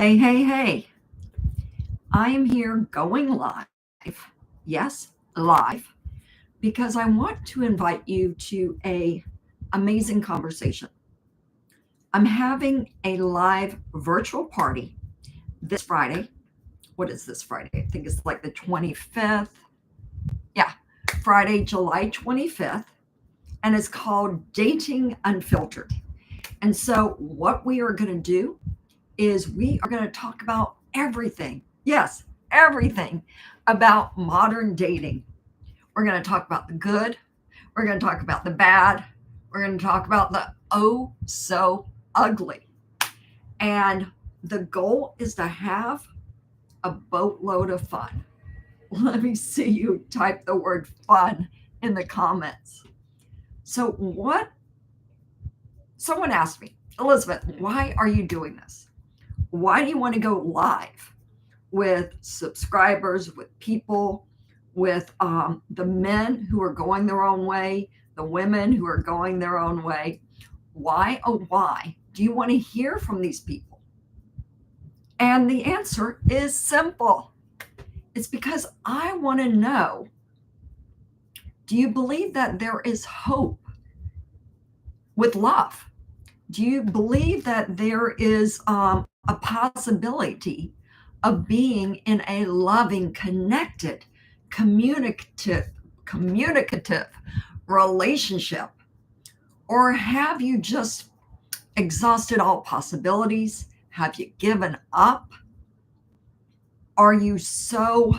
Hey, hey, hey. I am here going live. Yes, live, because I want to invite you to a amazing conversation. I'm having a live virtual party this Friday. What is this Friday? I think it's like the 25th. Yeah, Friday, July 25th. And it's called Dating Unfiltered. And so, what we are going to do is we are going to talk about everything. Yes, everything about modern dating. We're going to talk about the good. We're going to talk about the bad. We're going to talk about the oh so ugly. And the goal is to have a boatload of fun. Let me see you type the word fun in the comments. So, someone asked me, Elizabeth, why are you doing this? Why do you want to go live with subscribers, with people, with the men who are going their own way, the women who are going their own way? Why, oh, why do you want to hear from these people? And the answer is simple. It's because I want to know, do you believe that there is hope with love? Do you believe that there is a possibility of being in a loving, connected, communicative relationship? Or have you just exhausted all possibilities? Have you given up? Are you so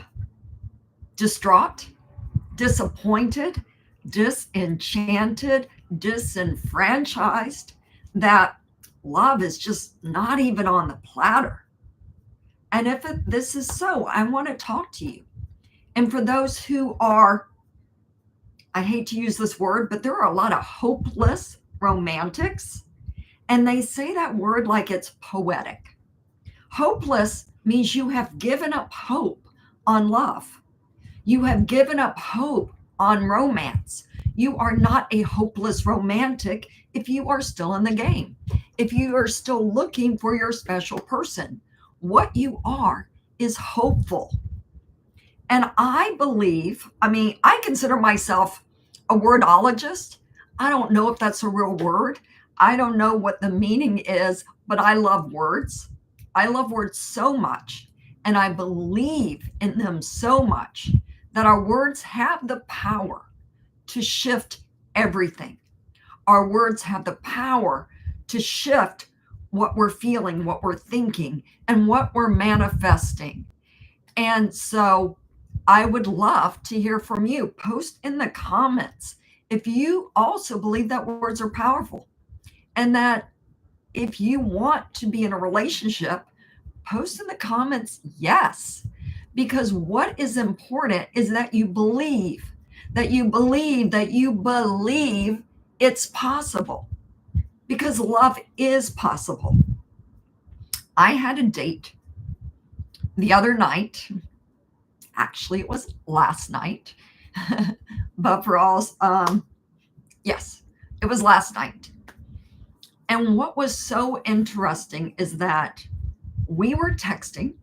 distraught, disappointed, disenchanted, disenfranchised that love is just not even on the platter? And if this is so, I want to talk to you. And for those who are, I hate to use this word, but there are a lot of hopeless romantics. And they say that word like it's poetic. Hopeless means you have given up hope on love. You have given up hope on romance. You are not a hopeless romantic if you are still in the game, if you are still looking for your special person. What you are is hopeful. And I believe, I consider myself a wordologist. I don't know if that's a real word. I don't know what the meaning is, but I love words. I love words so much, and I believe in them so much that our words have the power to shift everything. Our words have the power to shift what we're feeling, what we're thinking, and what we're manifesting. And so I would love to hear from you. Post in the comments if you also believe that words are powerful, and that if you want to be in a relationship, post in the comments yes. Because what is important is that you believe, that you believe, that you believe it's possible. Because love is possible. I had a date the other night. Actually, it was last night. But for all, yes, it was last night. And what was so interesting is that we were texting.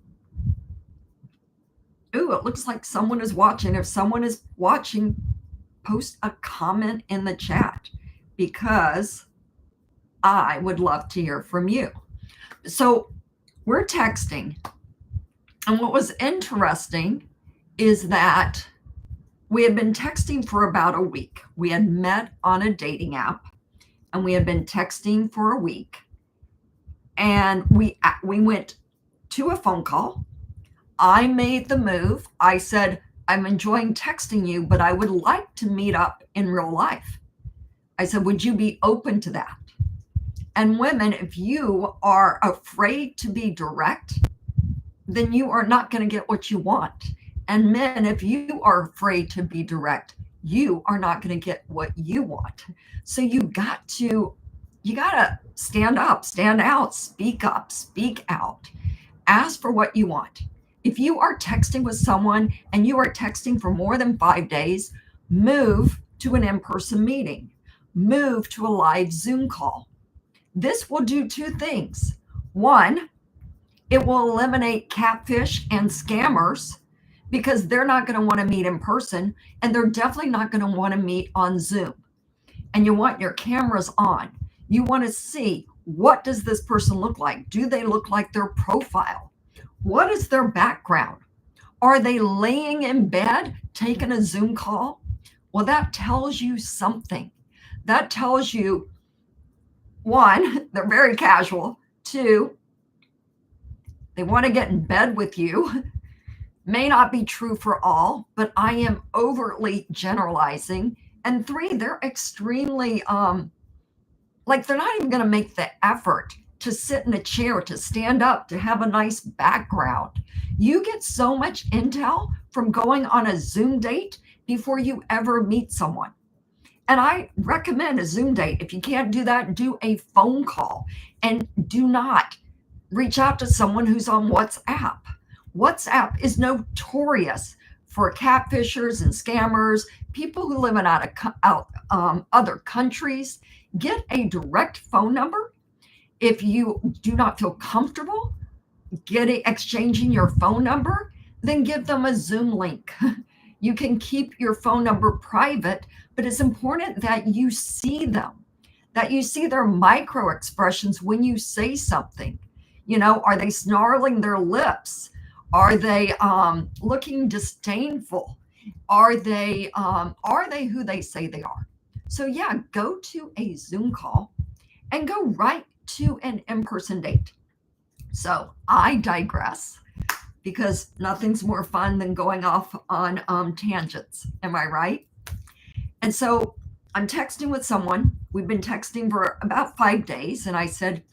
Ooh, it looks like someone is watching. If someone is watching, post a comment in the chat, because I would love to hear from you. So we're texting. And what was interesting is that we had been texting for about a week. We had met on a dating app, and we had been texting for a week. And we went to a phone call. I made the move. I said, I'm enjoying texting you, but I would like to meet up in real life. I said, would you be open to that? And women, if you are afraid to be direct, then you are not going to get what you want. And men, if you are afraid to be direct, you are not going to get what you want. So you got to stand up, stand out, speak up, speak out, ask for what you want. If you are texting with someone and you are texting for more than 5 days, move to an in-person meeting, move to a live Zoom call. This will do two things. One, It will eliminate catfish and scammers because they're not going to want to meet in person, and they're definitely not going to want to meet on Zoom. And you want your cameras on. You want to see, what does this person look like? Do they look like their profile? What is their background? Are they laying in bed taking a Zoom call? Well, that tells you something. That tells you, one, they're very casual. Two, they want to get in bed with you. May not be true for all, but I am overtly generalizing. And three, they're extremely, like, they're not even going to make the effort to sit in a chair, to stand up, to have a nice background. You get so much intel from going on a Zoom date before you ever meet someone. And I recommend a Zoom date. If you can't do that, do a phone call, and do not reach out to someone who's on WhatsApp. WhatsApp is notorious for catfishers and scammers, people who live in other countries. Get a direct phone number. If you do not feel comfortable exchanging your phone number, then give them a Zoom link. You can keep your phone number private, but it's important that you see them, that you see their micro expressions when you say something. Are they snarling their lips? Are they looking disdainful? Are they who they say they are? So yeah, go to a Zoom call and go right to an in-person date. So I digress, because nothing's more fun than going off on tangents. Am I right? And so I'm texting with someone. We've been texting for about 5 days. And I said,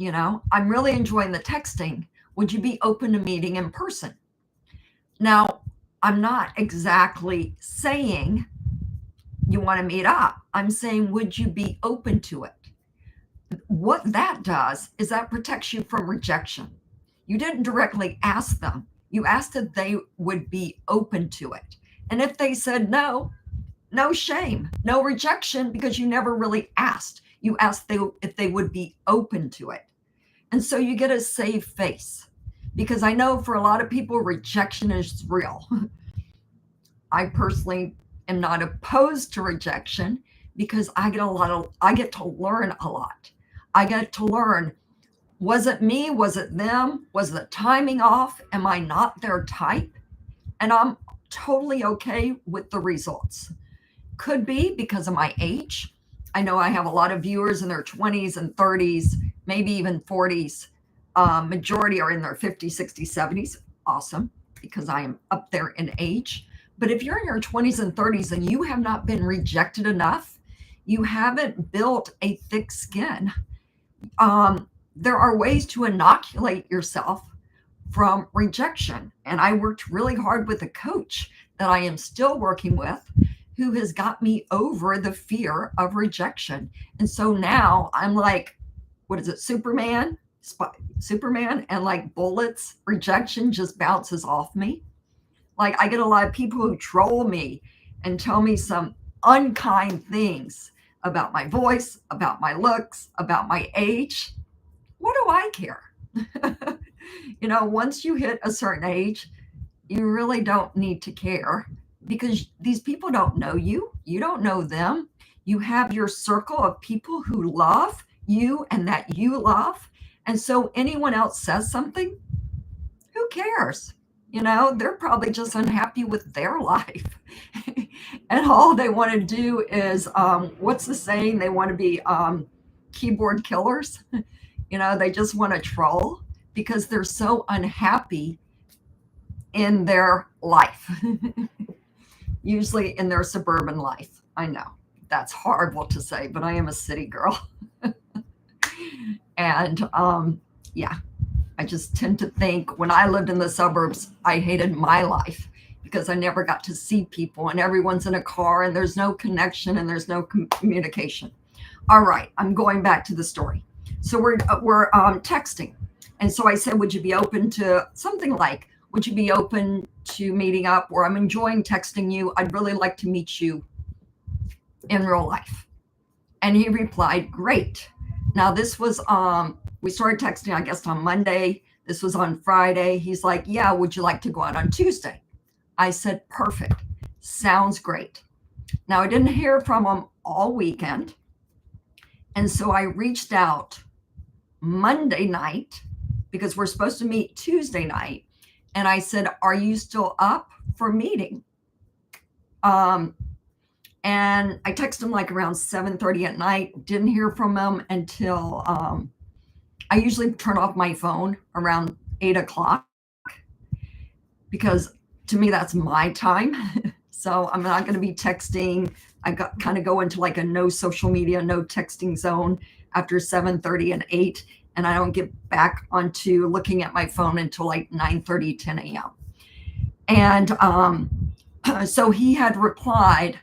I'm really enjoying the texting. Would you be open to meeting in person? Now, I'm not exactly saying you want to meet up. I'm saying, would you be open to it? What that does is that protects you from rejection. You didn't directly ask them. You asked if they would be open to it. And if they said no, no shame, no rejection, because you never really asked. You asked if they would be open to it. And so you get a save face, because I know for a lot of people, rejection is real. I personally am not opposed to rejection, because I get to learn a lot. I get to learn, was it me? Was it them? Was the timing off? Am I not their type? And I'm totally okay with the results. Could be because of my age. I know I have a lot of viewers in their 20s and 30s, maybe even 40s. Majority are in their 50s, 60s, 70s. Awesome, because I am up there in age. But if you're in your 20s and 30s and you have not been rejected enough, you haven't built a thick skin. There are ways to inoculate yourself from rejection. And I worked really hard with a coach that I am still working with, who has got me over the fear of rejection. And so now I'm like, what is it, Superman, and like bullets, rejection just bounces off me. Like, I get a lot of people who troll me and tell me some unkind things about my voice, about my looks, about my age. What do I care? Once you hit a certain age, you really don't need to care, because these people don't know you. You don't know them. You have your circle of people who love you and that you love. And so anyone else says something, who cares? They're probably just unhappy with their life. And all they want to do is, what's the saying? They want to be keyboard killers. They just want to troll because they're so unhappy in their life. Usually in their suburban life. I know that's horrible to say, but I am a city girl. And yeah, I just tend to think, when I lived in the suburbs, I hated my life because I never got to see people, and everyone's in a car and there's no connection and there's no communication. All right, I'm going back to the story. So we're texting. And so I said, would you be open to something like, would you be open to meeting up, or I'm enjoying texting you. I'd really like to meet you in real life. And he replied, great. Now this was, we started texting, I guess, on Monday. This was on Friday. He's like, yeah, would you like to go out on Tuesday? I said, perfect. Sounds great. Now, I didn't hear from him all weekend. And so I reached out Monday night because we're supposed to meet Tuesday night. And I said, are you still up for meeting? And I texted him like around 7:30 at night. Didn't hear from him until I usually turn off my phone around 8 o'clock because to me that's my time. So I'm not going to be texting. I kind of go into like a no social media, no texting zone after 7:30 and 8, and I don't get back onto looking at my phone until like 9:30, 10 a.m. And so he had replied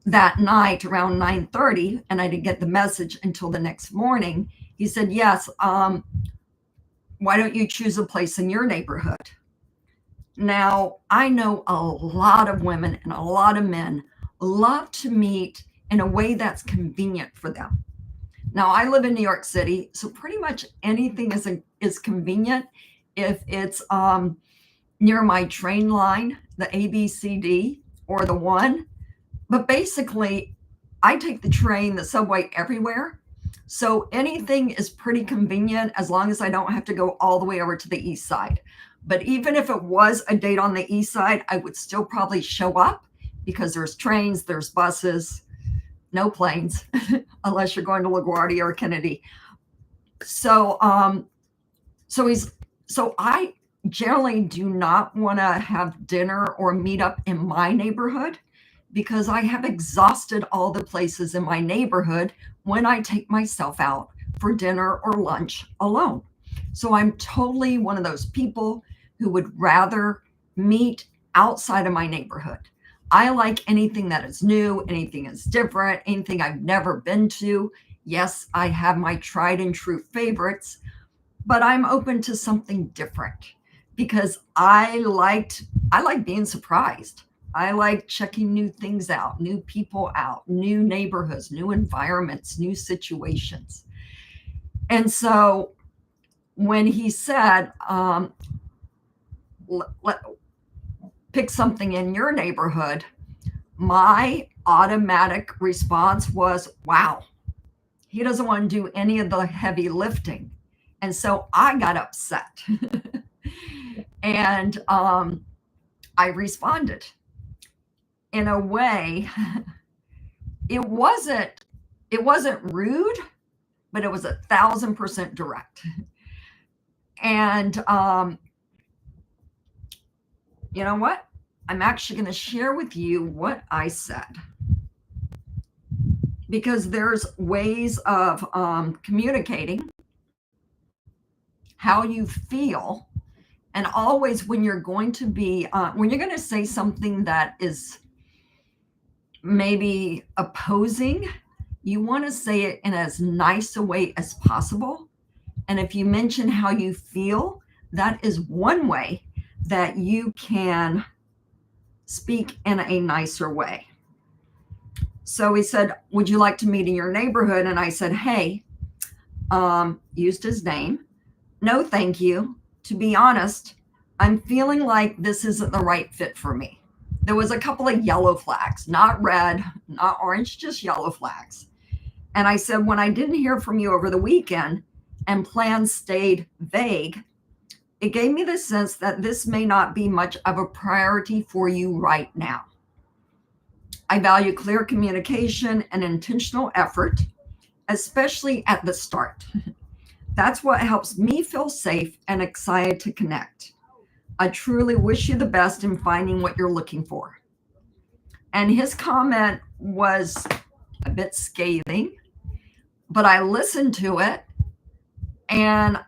that night around 9:30, and I didn't get the message until the next morning. He said, yes, why don't you choose a place in your neighborhood? Now, I know a lot of women and a lot of men love to meet in a way that's convenient for them. Now, I live in New York City, so pretty much anything is convenient if it's near my train line, the ABCD or the 1. But basically, I take the train, the subway everywhere. So anything is pretty convenient as long as I don't have to go all the way over to the east side. But even if it was a date on the east side, I would still probably show up because there's trains, there's buses, no planes, unless you're going to LaGuardia or Kennedy. So I generally do not want to have dinner or meet up in my neighborhood because I have exhausted all the places in my neighborhood when I take myself out for dinner or lunch alone. So I'm totally one of those people who would rather meet outside of my neighborhood. I like anything that is new, anything is different, anything I've never been to. Yes, I have my tried and true favorites, but I'm open to something different because I like being surprised. I like checking new things out, new people out, new neighborhoods, new environments, new situations. And so when he said, pick something in your neighborhood, my automatic response was, wow, he doesn't want to do any of the heavy lifting. And so I got upset. And I responded in a way. It wasn't rude, but it was 1,000% direct. And you know what? I'm actually going to share with you what I said, because there's ways of communicating how you feel. And always when you're going to be, when you're going to say something that is maybe opposing, you want to say it in as nice a way as possible. And if you mention how you feel, that is one way that you can speak in a nicer way. So he said, would you like to meet in your neighborhood? And I said, hey, used his name. No, thank you. To be honest, I'm feeling like this isn't the right fit for me. There was a couple of yellow flags, not red, not orange, just yellow flags. And I said, when I didn't hear from you over the weekend and plans stayed vague, it gave me the sense that this may not be much of a priority for you right now. I value clear communication and intentional effort, especially at the start. That's what helps me feel safe and excited to connect. I truly wish you the best in finding what you're looking for. And his comment was a bit scathing, but I listened to it and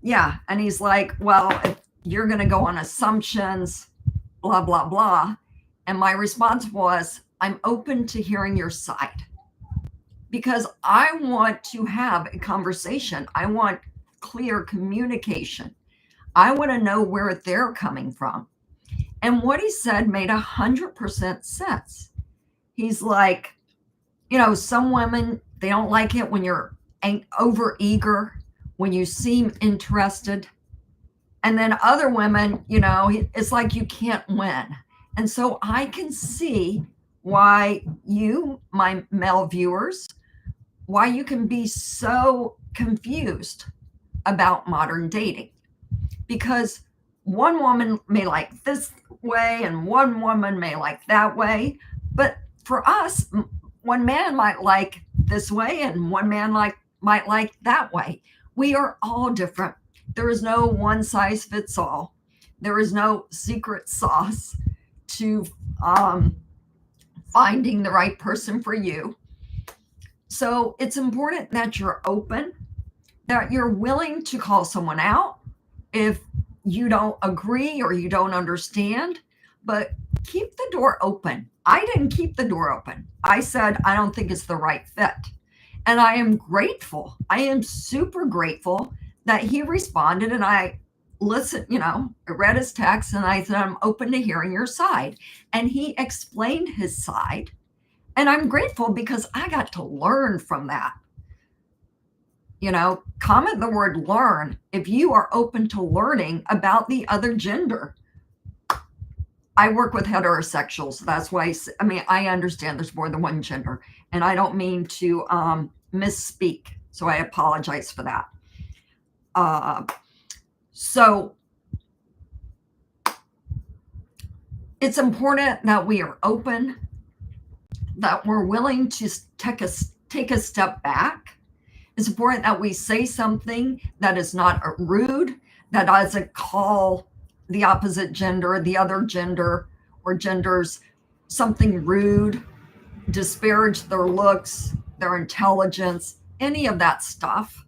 yeah. And he's like, well, if you're going to go on assumptions, blah, blah, blah. And my response was, I'm open to hearing your side because I want to have a conversation. I want clear communication. I want to know where they're coming from. And what he said made 100% sense. He's like, you know, some women, they don't like it when you're over eager, when you seem interested. And then other women, it's like you can't win. And so I can see why you, my male viewers, why you can be so confused about modern dating. Because one woman may like this way and one woman may like that way. But for us, one man might like this way and one man might like that way. We are all different. There is no one size fits all. There is no secret sauce to finding the right person for you. So it's important that you're open, that you're willing to call someone out if you don't agree or you don't understand, but keep the door open. I didn't keep the door open. I said, I don't think it's the right fit. And I am grateful. I am super grateful that he responded, and I listened, I read his text and I said, I'm open to hearing your side. And he explained his side. And I'm grateful because I got to learn from that. Comment the word learn if you are open to learning about the other gender. I work with heterosexuals. That's why, I understand there's more than one gender, and I don't mean to misspeak. So I apologize for that. So it's important that we are open, that we're willing to take a step back. It's important that we say something that is not rude, that doesn't call the opposite gender, the other gender, or genders something rude, disparage their looks, their intelligence, any of that stuff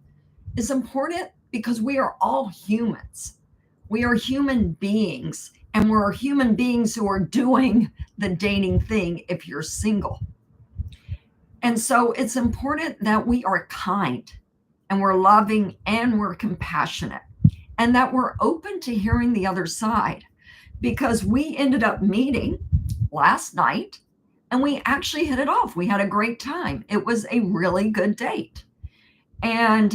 is important because we are all humans. We are human beings, and we're human beings who are doing the dating thing if you're single. And so it's important that we are kind and we're loving and we're compassionate and that we're open to hearing the other side, because we ended up meeting last night and we actually hit it off. We had a great time. It was a really good date. And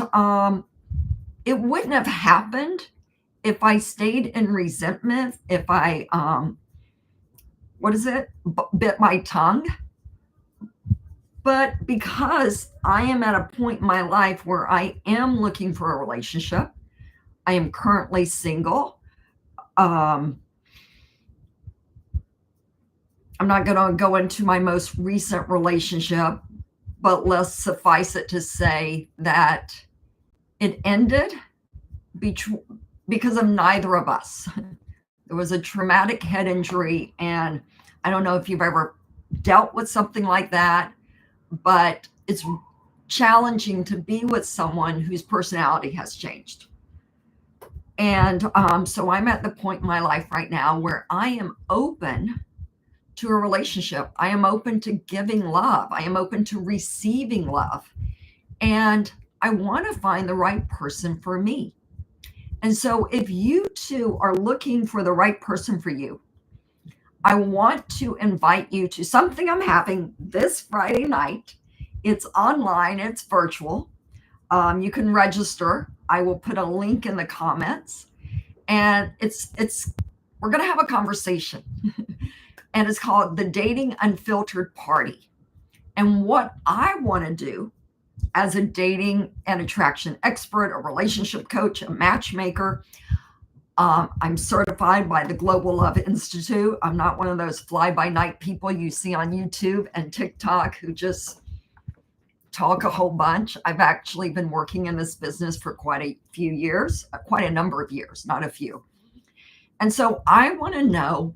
it wouldn't have happened if I stayed in resentment, if I, bit my tongue. But because I am at a point in my life where I am looking for a relationship, I am currently single. I'm not going to go into my most recent relationship, but let's suffice it to say that it ended because of neither of us. There was a traumatic head injury, and I don't know if you've ever dealt with something like that, but it's challenging to be with someone whose personality has changed. And so I'm at the point in my life right now where I am open to a relationship. I am open to giving love. I am open to receiving love. And I want to find the right person for me. And so if you too are looking for the right person for you, I want to invite you to something I'm having this Friday night. It's online, it's virtual. You can register. I will put a link in the comments. And we're going to have a conversation. And it's called the Dating Unfiltered Party. And what I want to do as a dating and attraction expert, a relationship coach, a matchmaker, I'm certified by the Global Love Institute. I'm not one of those fly-by-night people you see on YouTube and TikTok who just talk a whole bunch. I've actually been working in this business for quite a number of years, not a few. And so I want to know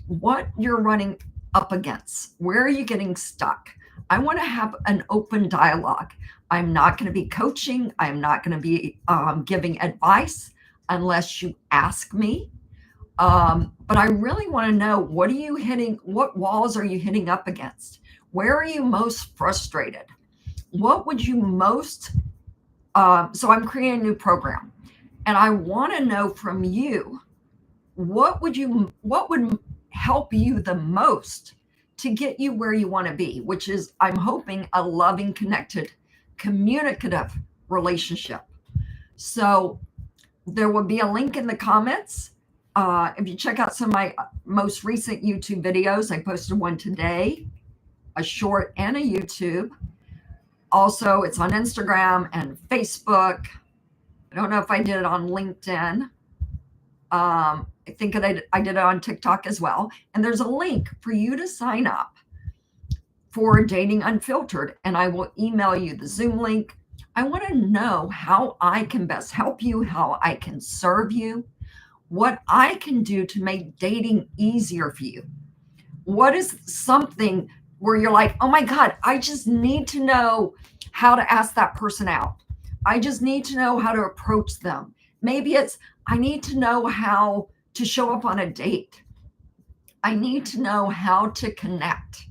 what you're running up against. Where are you getting stuck? I want to have an open dialogue. I'm not going to be coaching. I'm not going to be giving advice unless you ask me. But I really want to know, what walls are you hitting up against? Where are you most frustrated? What would you most, so I'm creating a new program, and I want to know from you, what would help you the most to get you where you want to be, which is, I'm hoping, a loving, connected, communicative relationship. So there will be a link in the comments. If you check out some of my most recent YouTube videos, I posted one today, a short and a YouTube. Also, it's on Instagram and Facebook. I don't know if I did it on LinkedIn. I think I did it on TikTok as well. And there's a link for you to sign up for Dating Unfiltered, and I will email you the Zoom link. I want to know how I can best help you, how I can serve you, what I can do to make dating easier for you. What is something where you're like, oh my God, I just need to know how to ask that person out. I just need to know how to approach them. Maybe it's, I need to know how to show up on a date. I need to know how to connect.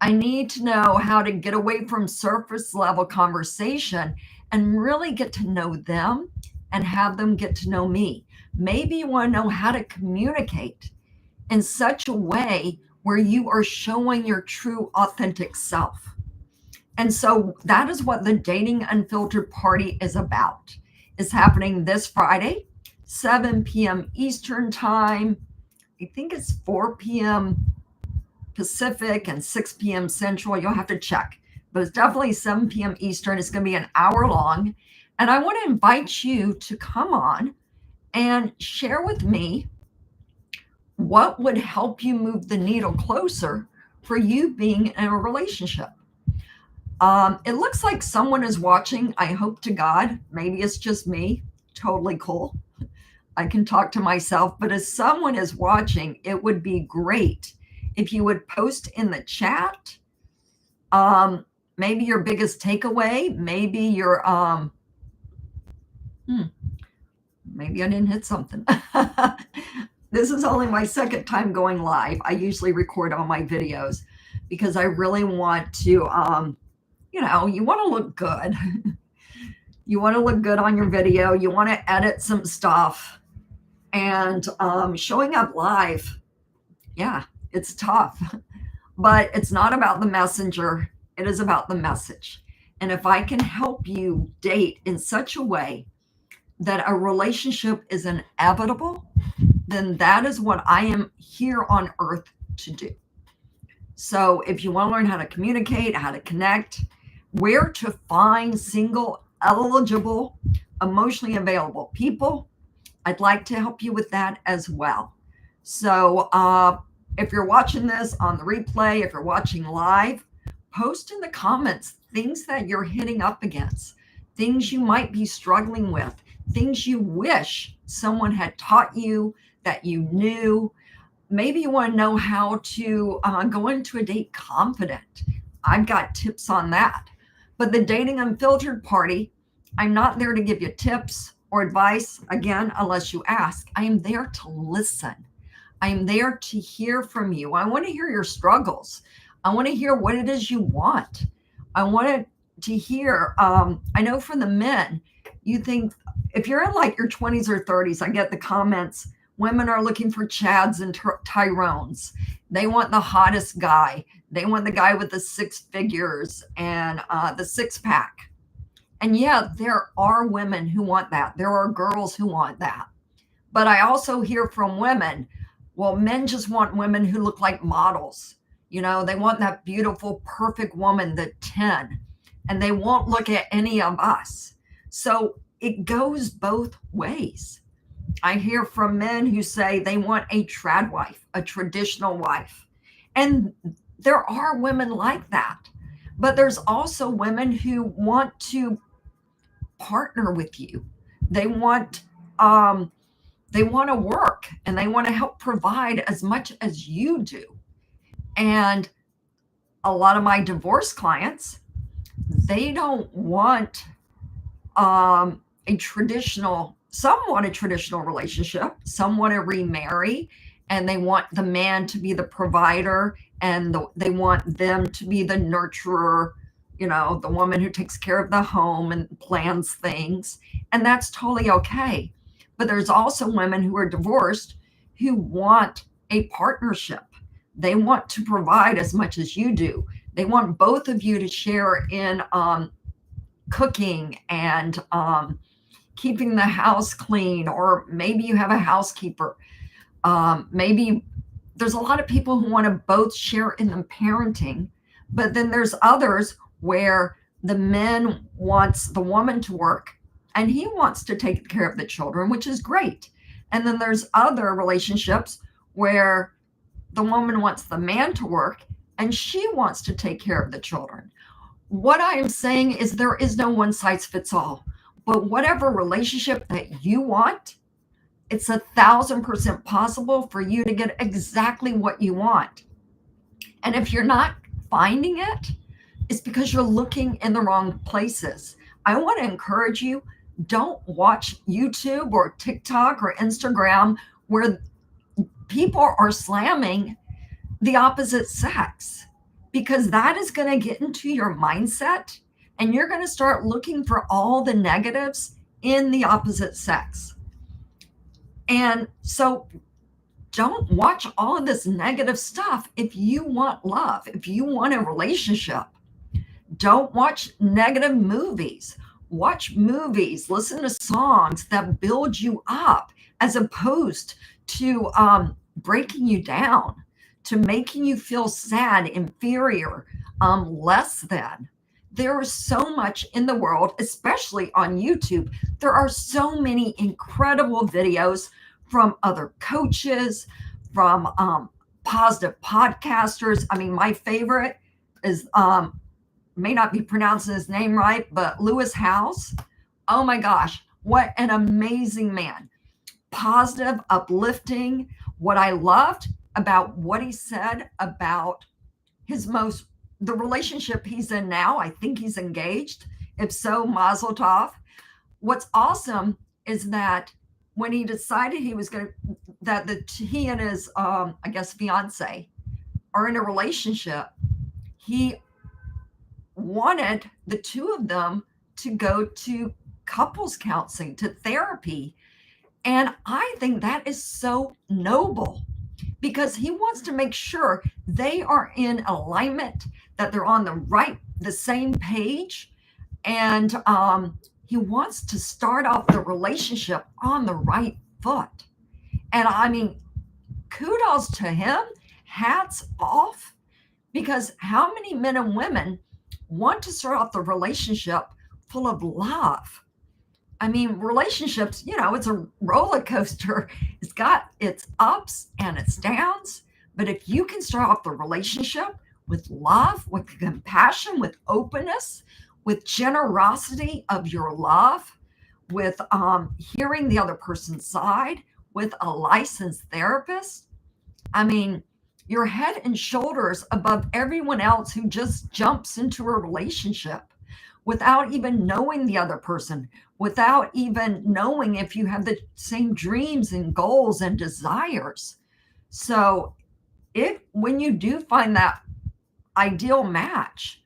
I need to know how to get away from surface level conversation and really get to know them and have them get to know me. Maybe you want to know how to communicate in such a way where you are showing your true, authentic self. And so that is what the Dating Unfiltered party is about. It's happening this Friday, 7 p.m. Eastern time. I think it's 4 p.m. Pacific and 6 p.m. Central. You'll have to check, but it's definitely 7 p.m. Eastern. It's going to be an hour long. And I want to invite you to come on and share with me what would help you move the needle closer for you being in a relationship. It looks like someone is watching. I hope to God, maybe it's just me. Totally cool. I can talk to myself, but if someone is watching, it would be great if you would post in the chat, maybe your biggest takeaway, maybe your, maybe I didn't hit something. This is only my second time going live. I usually record all my videos because I really want to, you want to look good. You want to look good on your video. You want to edit some stuff, and showing up live. Yeah. It's tough, but it's not about the messenger. It is about the message. And if I can help you date in such a way that a relationship is inevitable, then that is what I am here on earth to do. So if you want to learn how to communicate, how to connect, where to find single, eligible, emotionally available people, I'd like to help you with that as well. So, if you're watching this on the replay, if you're watching live, post in the comments things that you're hitting up against, things you might be struggling with, things you wish someone had taught you that you knew. Maybe you want to know how to go into a date confident. I've got tips on that. But the Dating Unfiltered party, I'm not there to give you tips or advice, again, unless you ask. I am there to listen. I am there to hear from you. I want to hear your struggles. I want to hear what it is you want. I want to hear, I know from the men, you think if you're in like your 20s or 30s, I get the comments, women are looking for Chads and Tyrones. They want the hottest guy. They want the guy with the 6 figures and the 6-pack. And yeah, there are women who want that. There are girls who want that. But I also hear from women, well, men just want women who look like models. They want that beautiful, perfect woman, the 10, and they won't look at any of us. So it goes both ways. I hear from men who say they want a trad wife, a traditional wife. And there are women like that. But there's also women who want to partner with you. They want to work and they want to help provide as much as you do. And a lot of my divorce clients, they don't want some want a traditional relationship, some want to remarry, and they want the man to be the provider, and they want them to be the nurturer, the woman who takes care of the home and plans things. And that's totally okay. But there's also women who are divorced who want a partnership. They want to provide as much as you do. They want both of you to share in cooking and keeping the house clean, or maybe you have a housekeeper. Maybe there's a lot of people who want to both share in the parenting, but then there's others where the man wants the woman to work and he wants to take care of the children, which is great. And then there's other relationships where the woman wants the man to work and she wants to take care of the children. What I am saying is there is no one size fits all, but whatever relationship that you want, it's 1,000% possible for you to get exactly what you want. And if you're not finding it, it's because you're looking in the wrong places. I want to encourage you, don't watch YouTube or TikTok or Instagram where people are slamming the opposite sex, because that is going to get into your mindset and you're going to start looking for all the negatives in the opposite sex. And so don't watch all of this negative stuff if you want love, if you want a relationship. Don't watch negative movies. Watch movies, listen to songs that build you up as opposed to breaking you down, to making you feel sad, inferior, less than. There is so much in the world, especially on YouTube. There are so many incredible videos from other coaches, from positive podcasters. I mean, my favorite is, may not be pronouncing his name right, but Lewis House. Oh my gosh, what an amazing man. Positive, uplifting. What I loved about what he said about the relationship he's in now, I think he's engaged. If so, mazel tov. What's awesome is that when he decided he was going to, he and his, I guess, fiance are in a relationship, he wanted the two of them to go to couples counseling, to therapy. And I think that is so noble, because he wants to make sure they are in alignment, that they're on the same page. And he wants to start off the relationship on the right foot. And I mean, kudos to him, hats off, because how many men and women want to start off the relationship full of love? I mean, relationships, it's a roller coaster. It's got its ups and its downs. But if you can start off the relationship with love, with compassion, with openness, with generosity of your love, with hearing the other person's side, with a licensed therapist, I mean, you're head and shoulders above everyone else who just jumps into a relationship without even knowing the other person, without even knowing if you have the same dreams and goals and desires. So when you do find that ideal match,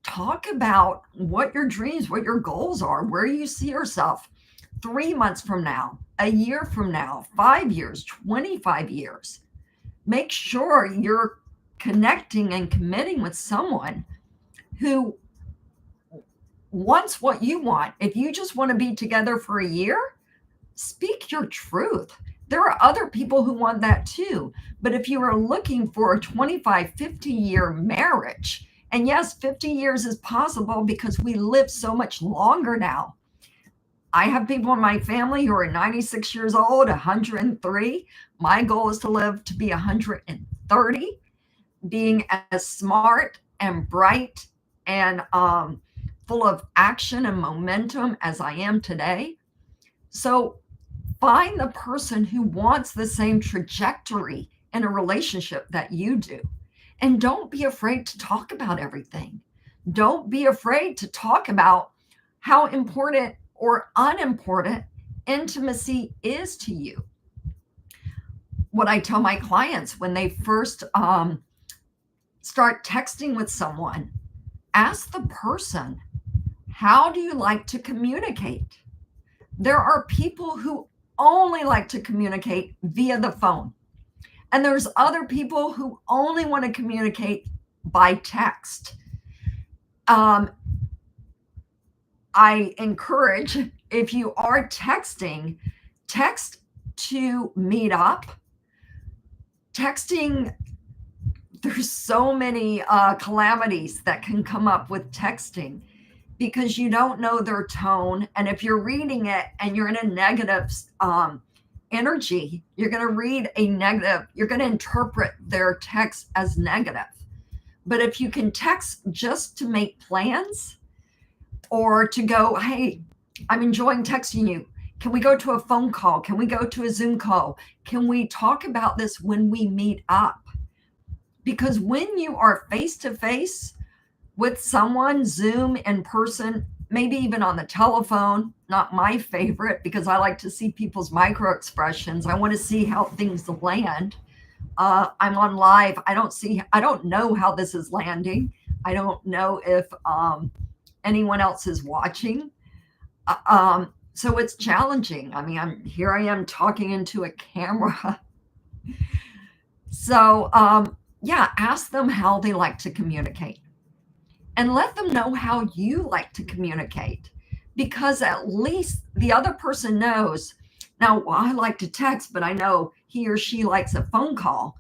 talk about what your dreams, what your goals are, where you see yourself 3 months from now, a year from now, 5 years, 25 years. Make sure you're connecting and committing with someone who wants what you want. If you just want to be together for a year, speak your truth. There are other people who want that too. But if you are looking for a 25, 50-year marriage, and yes, 50 years is possible because we live so much longer now. I have people in my family who are 96 years old, 103. My goal is to live to be 130, being as smart and bright and full of action and momentum as I am today. So find the person who wants the same trajectory in a relationship that you do. And don't be afraid to talk about everything. Don't be afraid to talk about how important or unimportant intimacy is to you. What I tell my clients when they first start texting with someone, ask the person, how do you like to communicate? There are people who only like to communicate via the phone. And there's other people who only want to communicate by text. I encourage, if you are texting, text to meet up. Texting, there's so many calamities that can come up with texting because you don't know their tone. And if you're reading it and you're in a negative energy, you're going to read a negative, you're going to interpret their text as negative. But if you can text just to make plans or to go, hey, I'm enjoying texting you. Can we go to a phone call? Can we go to a Zoom call? Can we talk about this when we meet up? Because when you are face to face with someone, Zoom, in person, maybe even on the telephone, not my favorite because I like to see people's micro expressions. I want to see how things land. I'm on live. I don't know how this is landing. I don't know if anyone else is watching. So it's challenging. I mean, I am talking into a camera. So yeah, ask them how they like to communicate. And let them know how you like to communicate, because at least the other person knows. Now, well, I like to text, but I know he or she likes a phone call.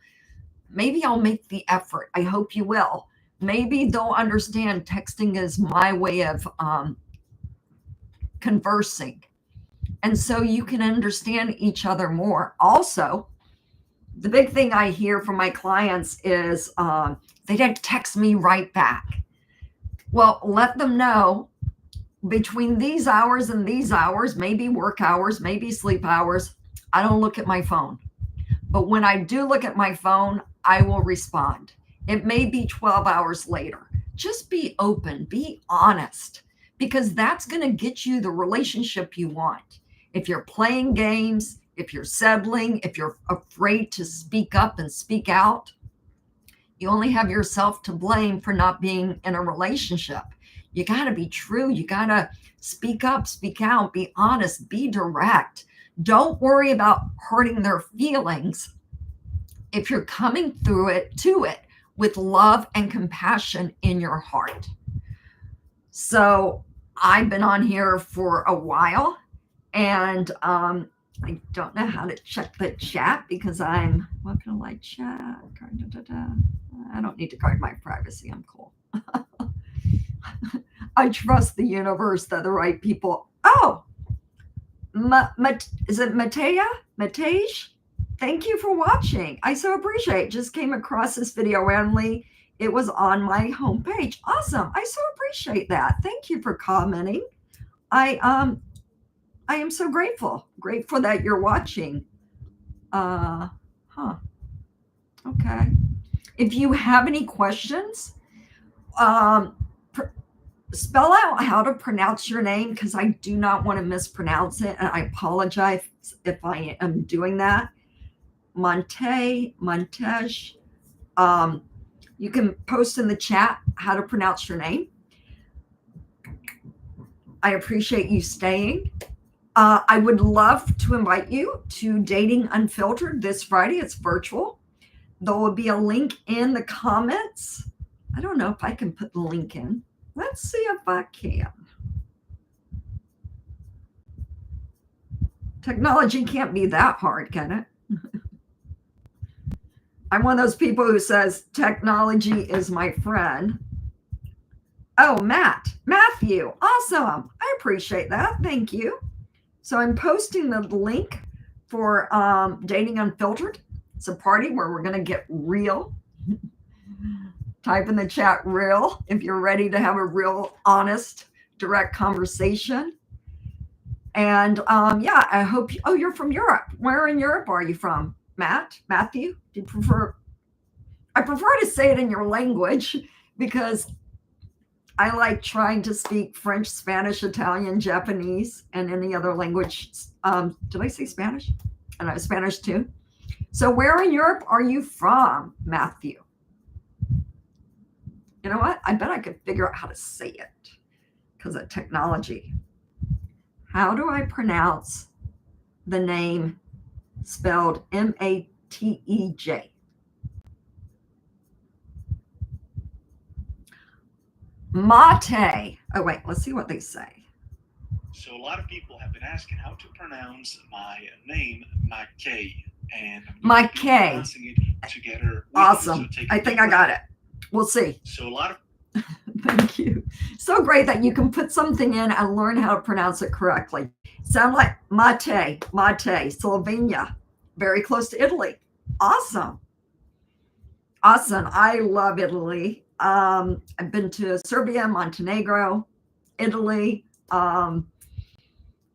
Maybe I'll make the effort. I hope you will. Maybe they'll understand texting is my way of conversing. And so you can understand each other more. Also, the big thing I hear from my clients is they didn't text me right back. Well, let them know between these hours and these hours, maybe work hours, maybe sleep hours, I don't look at my phone. But when I do look at my phone, I will respond. It may be 12 hours later. Just be open, be honest, because that's going to get you the relationship you want. If you're playing games, if you're settling, if you're afraid to speak up and speak out, you only have yourself to blame for not being in a relationship. You got to be true. You got to speak up, speak out, be honest, be direct. Don't worry about hurting their feelings if you're coming through it to it with love and compassion in your heart. So I've been on here for a while, and I don't know how to check the chat because what can I chat? I don't need to guard my privacy. I'm cool. I trust the universe that the right people. Oh, is it Matea? Matej? Thank you for watching. I so appreciate it. Just came across this video randomly. It was on my homepage. Awesome. I so appreciate that. Thank you for commenting. I am so grateful that you're watching. Okay. If you have any questions, spell out how to pronounce your name, because I do not want to mispronounce it, and I apologize if I am doing that. Montej. You can post in the chat how to pronounce your name. I appreciate you staying. I would love to invite you to Dating Unfiltered this Friday. It's virtual. There will be a link in the comments. I don't know if I can put the link in. Let's see if I can. Technology can't be that hard, can it? I'm one of those people who says technology is my friend. Oh, Matthew, awesome. I appreciate that. Thank you. So I'm posting the link for Dating Unfiltered. It's a party where we're going to get real. Type in the chat real if you're ready to have a real, honest, direct conversation. And yeah, I hope you're from Europe. Where in Europe are you from? Matthew? Do you prefer? I prefer to say it in your language because I like trying to speak French, Spanish, Italian, Japanese, and any other language. Did I say Spanish? And I know Spanish too. So where in Europe are you from, Matthew? You know what? I bet I could figure out how to say it because of technology. How do I pronounce the name spelled M-A-T-E-J? Mate. Oh, wait, let's see what they say. So a lot of people have been asking how to pronounce my name, Mackay, and I'm going My to be K. pronouncing it together with you. So Awesome. take a I deep think I breath. got it. We'll see. So a lot of Thank you. So great that you can put something in and learn how to pronounce it correctly. Sound like mate, Slovenia, very close to Italy. Awesome. Awesome. I love Italy. I've been to Serbia, Montenegro, Italy.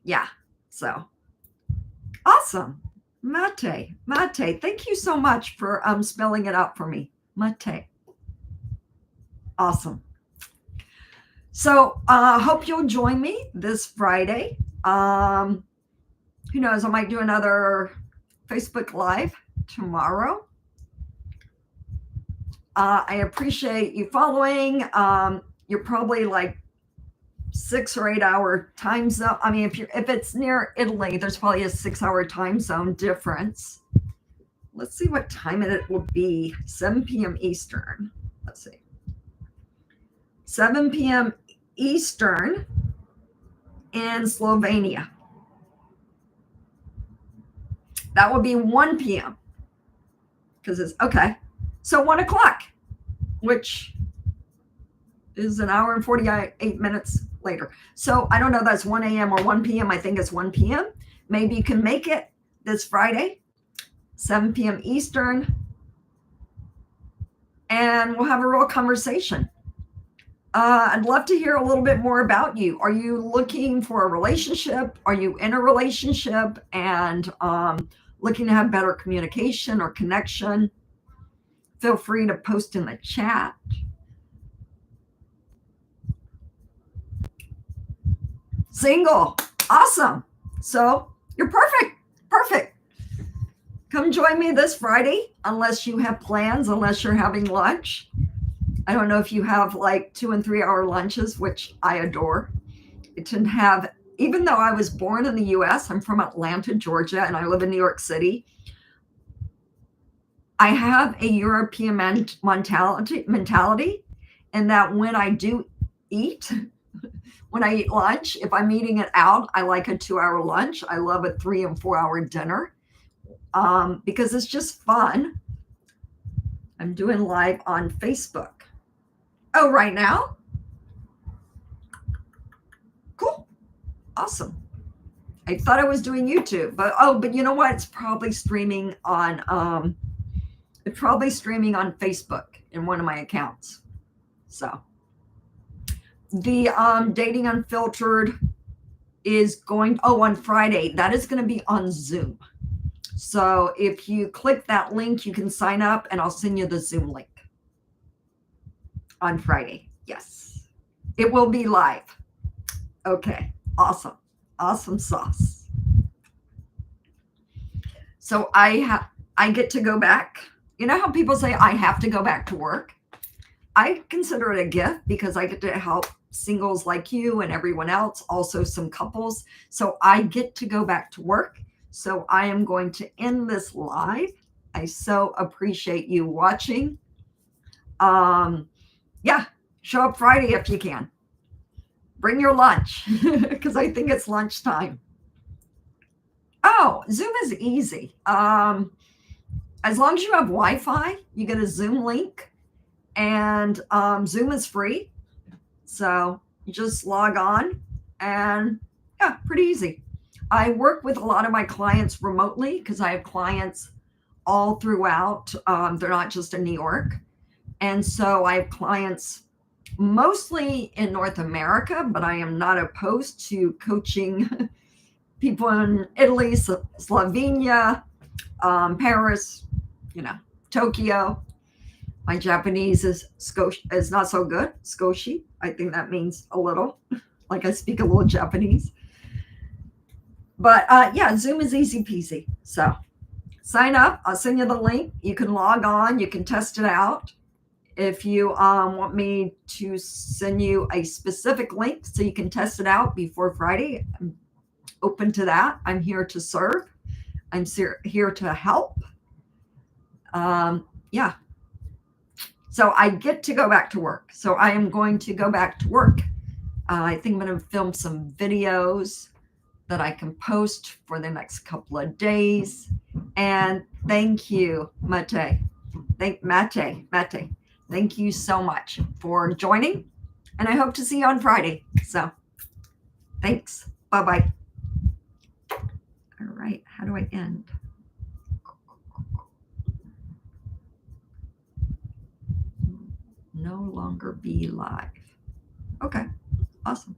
Yeah. So awesome. Mate. Thank you so much for spelling it out for me. Mate. Awesome. So hope you'll join me this Friday. Who knows? I might do another Facebook Live tomorrow. I appreciate you following. You're probably like 6 or 8 hour time zone. I mean, if it's near Italy, there's probably a 6 hour time zone difference. Let's see what time it will be. 7 p.m. Eastern. Let's see. 7 p.m. Eastern in Slovenia. That will be 1 p.m. because it's okay. So 1 o'clock, which is an hour and 48 minutes later. So I don't know, that's 1 a.m. or 1 p.m. I think it's 1 p.m. Maybe you can make it this Friday, 7 p.m. Eastern, and we'll have a real conversation. I'd love to hear a little bit more about you. Are you looking for a relationship? Are you in a relationship and looking to have better communication or connection? Feel free to post in the chat. Single. Awesome. So you're perfect. Perfect. Come join me this Friday, unless you have plans, unless you're having lunch. I don't know if you have like 2 and 3 hour lunches, which I adore. I tend to have, even though I was born in the US, I'm from Atlanta, Georgia, and I live in New York City. I have a European mentality in that when I do eat, when I eat lunch, if I'm eating it out, I like a 2 hour lunch. I love a 3 and 4 hour dinner because it's just fun. I'm doing live on Facebook. Oh, right now? Cool. Awesome. I thought I was doing YouTube, but you know what? It's probably streaming on Facebook in one of my accounts. So the Dating Unfiltered is going on Friday. That is going to be on Zoom. So if you click that link, you can sign up and I'll send you the Zoom link on Friday. Yes, it will be live. Okay, awesome. Awesome sauce. So I get to go back. You know how people say I have to go back to work? I consider it a gift because I get to help singles like you and everyone else, also some couples. So I get to go back to work. So I am going to end this live. I so appreciate you watching. Yeah, show up Friday if you can. Bring your lunch because I think it's lunchtime. Oh, Zoom is easy. As long as you have Wi-Fi, you get a Zoom link, and Zoom is free. So you just log on, and yeah, pretty easy. I work with a lot of my clients remotely because I have clients all throughout. They're not just in New York. And so I have clients mostly in North America, but I am not opposed to coaching people in Italy, Slovenia, Paris, Tokyo. My Japanese is not so good. Skoshi. I think that means a little, like I speak a little Japanese. But yeah, Zoom is easy peasy. So sign up. I'll send you the link. You can log on. You can test it out. If you want me to send you a specific link so you can test it out before Friday, I'm open to that. I'm here to serve. I'm here to help. Yeah. So I get to go back to work. So I am going to go back to work I think I'm going to film some videos that I can post for the next couple of days. And thank you, Mate. Mate. Thank you so much for joining. And I hope to see you on Friday. So thanks. Bye-bye. All right. How do I end? No longer be live. Okay. Awesome.